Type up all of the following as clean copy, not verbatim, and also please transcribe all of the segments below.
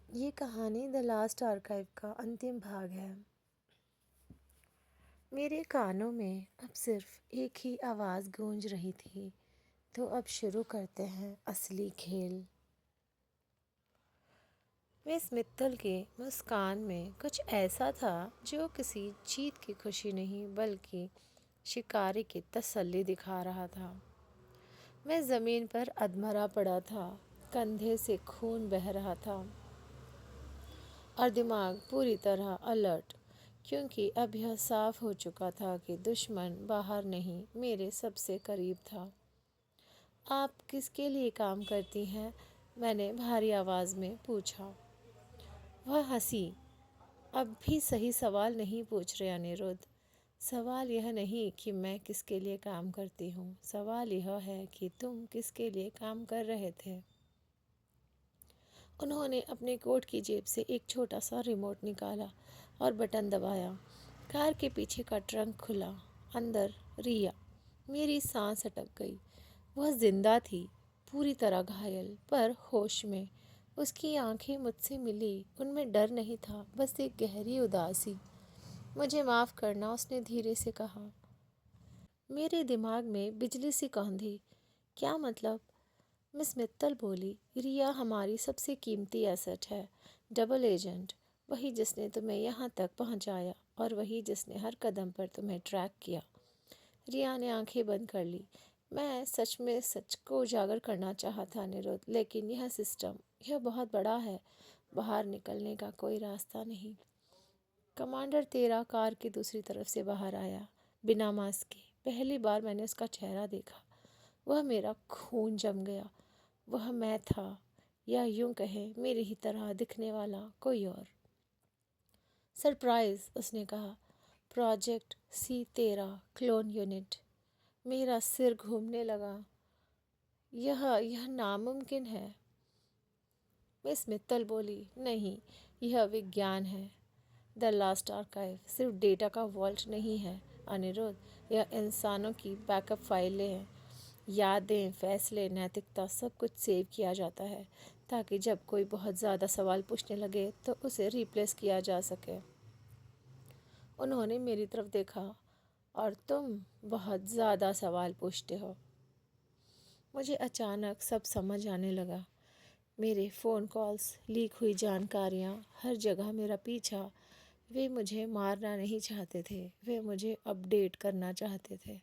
ये कहानी the last archive का अंतिम भाग है। मेरे कानों में अब सिर्फ एक ही आवाज़ गूंज रही थी। तो अब शुरू करते हैं असली खेल। मिस मित्तल के मुस्कान में कुछ ऐसा था जो किसी जीत की खुशी नहीं बल्कि शिकारी की तसल्ली दिखा रहा था। मैं ज़मीन पर अधमरा पड़ा था, कंधे से खून बह रहा था और दिमाग पूरी तरह अलर्ट, क्योंकि अब यह साफ हो चुका था कि दुश्मन बाहर नहीं मेरे सबसे करीब था। आप किसके लिए काम करती हैं? मैंने भारी आवाज़ में पूछा। वह हंसी। अब भी सही सवाल नहीं पूछ रहे अनिरुद्ध। सवाल यह नहीं कि मैं किसके लिए काम करती हूँ, सवाल यह है कि तुम किसके लिए काम कर रहे थे। उन्होंने अपने कोट की जेब से एक छोटा सा रिमोट निकाला और बटन दबाया। कार के पीछे का ट्रंक खुला। अंदर रिया। मेरी सांस अटक गई। वह जिंदा थी, पूरी तरह घायल पर होश में। उसकी आंखें मुझसे मिली। उनमें डर नहीं था, बस एक गहरी उदासी। मुझे माफ़ करना, उसने धीरे से कहा। मेरे दिमाग में बिजली सी कौंधी। क्या मतलब? मिस मित्तल बोली, रिया हमारी सबसे कीमती एसेट है। डबल एजेंट, वही जिसने तुम्हें यहाँ तक पहुँचाया और वही जिसने हर कदम पर तुम्हें ट्रैक किया। रिया ने आंखें बंद कर ली। मैं सच में सच को उजागर करना चाहता अनिरुद्ध, लेकिन यह सिस्टम, यह बहुत बड़ा है। बाहर निकलने का कोई रास्ता नहीं। कमांडर तेरा कार की दूसरी तरफ से बाहर आया, बिना मास्क के। पहली बार मैंने उसका चेहरा देखा। वह मेरा खून जम गया। वह मैं था, या यूं कहें मेरी ही तरह दिखने वाला कोई और। सरप्राइज, उसने कहा। Project C13 clone unit. मेरा सिर घूमने लगा। यह नामुमकिन है। मिस मित्तल बोली, नहीं, यह विज्ञान है। द लास्ट आर्काइव सिर्फ डेटा का वॉल्ट नहीं है अनिरुद्ध, यह इंसानों की बैकअप फाइलें हैं। यादें, फैसले, नैतिकता, सब कुछ सेव किया जाता है ताकि जब कोई बहुत ज़्यादा सवाल पूछने लगे तो उसे रिप्लेस किया जा सके। उन्होंने मेरी तरफ देखा। और तुम बहुत ज़्यादा सवाल पूछते हो। मुझे अचानक सब समझ आने लगा। मेरे फ़ोन कॉल्स, लीक हुई जानकारियाँ, हर जगह मेरा पीछा। वे मुझे मारना नहीं चाहते थे, वे मुझे अपडेट करना चाहते थे।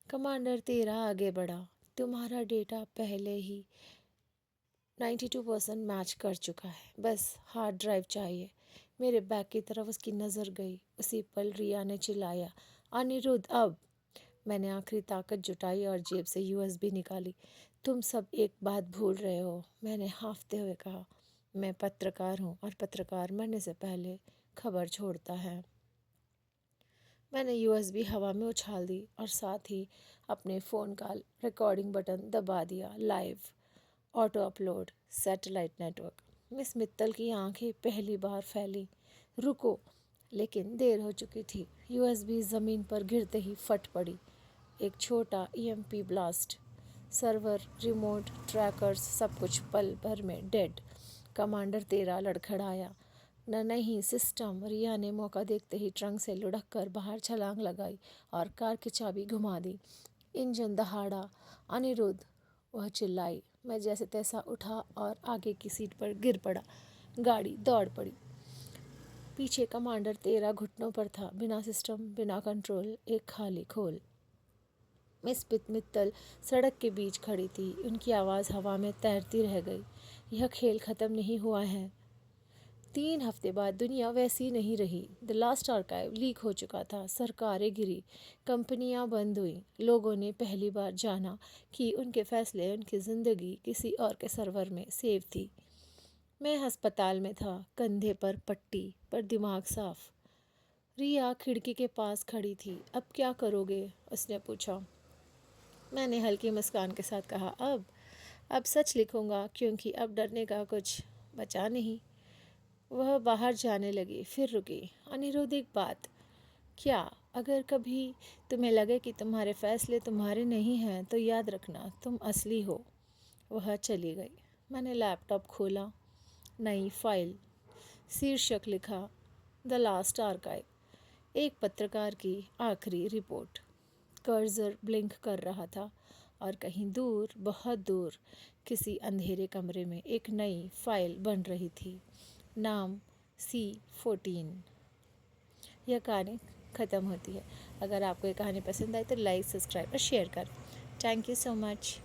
कमांडर तेरा आगे बढ़ा। तुम्हारा डेटा पहले ही 92% मैच कर चुका है, बस हार्ड ड्राइव चाहिए। मेरे बैग की तरफ उसकी नज़र गई। उसी पल रिया ने चिल्लाया, अनिरुद्ध अब। मैंने आखिरी ताकत जुटाई और जेब से USB निकाली। तुम सब एक बात भूल रहे हो, मैंने हाँफते हुए कहा। मैं पत्रकार हूँ और पत्रकार मरने से पहले खबर छोड़ता है। मैंने USB हवा में उछाल दी और साथ ही अपने फ़ोन का रिकॉर्डिंग बटन दबा दिया। Live auto upload satellite network. Miss Mittal की आंखें पहली बार फैली। रुको, लेकिन देर हो चुकी थी। USB ज़मीन पर गिरते ही फट पड़ी। एक छोटा EMP blast. Server, remote, trackers, सब कुछ पल भर में डेड। कमांडर तेरा लड़खड़ाया। न नहीं सिस्टम। रिया ने मौका देखते ही ट्रंक से लुढ़क कर बाहर छलांग लगाई और कार की चाबी घुमा दी। इंजन दहाड़ा। अनिरुद्ध, वह चिल्लाई। मैं जैसे तैसा उठा और आगे की सीट पर गिर पड़ा। गाड़ी दौड़ पड़ी। पीछे कमांडर तेरा घुटनों पर था, बिना सिस्टम, बिना कंट्रोल, एक खाली खोल। मिस मित्तल सड़क के बीच खड़ी थी। उनकी आवाज़ हवा में तैरती रह गई। यह खेल ख़त्म नहीं हुआ है। 3 हफ्ते बाद दुनिया वैसी नहीं रही। द लास्ट आर्काइव लीक हो चुका था। सरकारें गिरी, कंपनियां बंद हुई। लोगों ने पहली बार जाना कि उनके फैसले, उनकी ज़िंदगी किसी और के सर्वर में सेव थी। मैं अस्पताल में था, कंधे पर पट्टी, पर दिमाग साफ। रिया खिड़की के पास खड़ी थी। अब क्या करोगे? उसने पूछा। मैंने हल्की मुस्कान के साथ कहा, अब सच लिखूंगा, क्योंकि अब डरने का कुछ बचा नहीं। वह बाहर जाने लगी, फिर रुकी। अनिरुद्ध, एक बात। क्या? अगर कभी तुम्हें लगे कि तुम्हारे फैसले तुम्हारे नहीं हैं, तो याद रखना तुम असली हो। वह चली गई। मैंने लैपटॉप खोला। नई फाइल। शीर्षक लिखा, द लास्ट आर्काइव। एक पत्रकार की आखिरी रिपोर्ट। कर्सर ब्लिंक कर रहा था और कहीं दूर, बहुत दूर, किसी अंधेरे कमरे में एक नई फाइल बन रही थी। नाम C14। यह कहानी ख़त्म होती है। अगर आपको ये कहानी पसंद आई तो लाइक, सब्सक्राइब और शेयर करें। Thank you so much.